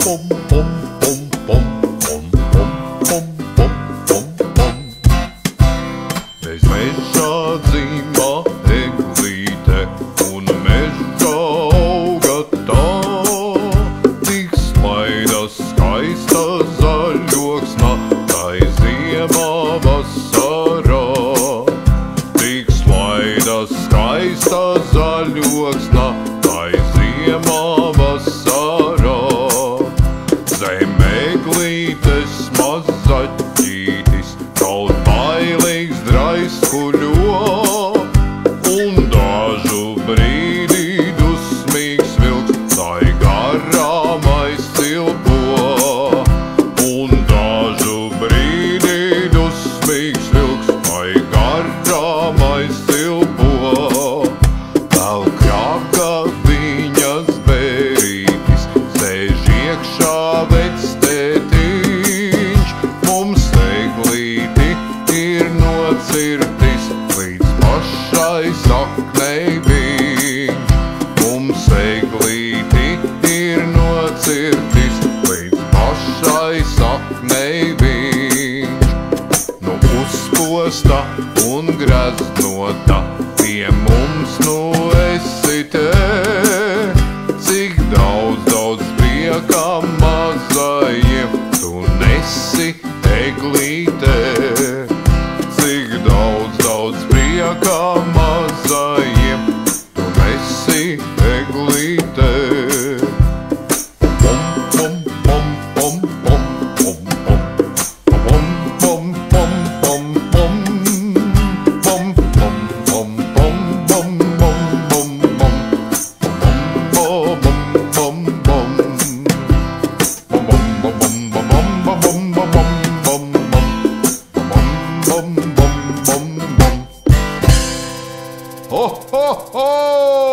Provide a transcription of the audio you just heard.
pom, pom, pom, pom, pom, pom, pom, pom, pom, pom. Bez mežā dzīvo eglīte un mežā auga tā, tik slaida skaista zaļoksna, tai ziemā vasarā. Tik slaida skaista zaļoksna, tai ziemā vasarā. Zem eglītes mazaķītis kaut bailīgs draiskuļo, un dažu brīdi dusmīgs vilks tai garām aizcilpo. Un dažu brīdi dusmīgs vilks tai garām aizcilpo. Vēl krāga viņas bērītis, sēž iekšā vectētiņš. Mums eglīti ir nocirtis līdz pašai saknei viņš. Mums eglīti ir nocirtis līdz pašai saknei viņš. Nu uzposta un graznota, pie mums nu esi te. Cik daudz priekā mazajiem tu nesi eglīte. Cik daudz priekā mazajiem tu nesi eglīte. Pom, pom, pom, pom, pom, pom, pom. Pom, pom, pom, pom, pom. Pom, pom, pom, pom, pom, pom, pom, pom. Pom, pom, pom, pom. Pom, pom, pom, pom, pom, pom, pom, pom, pom, pom. Pom, pom, pom, pom, pom. Ho, ho, ho!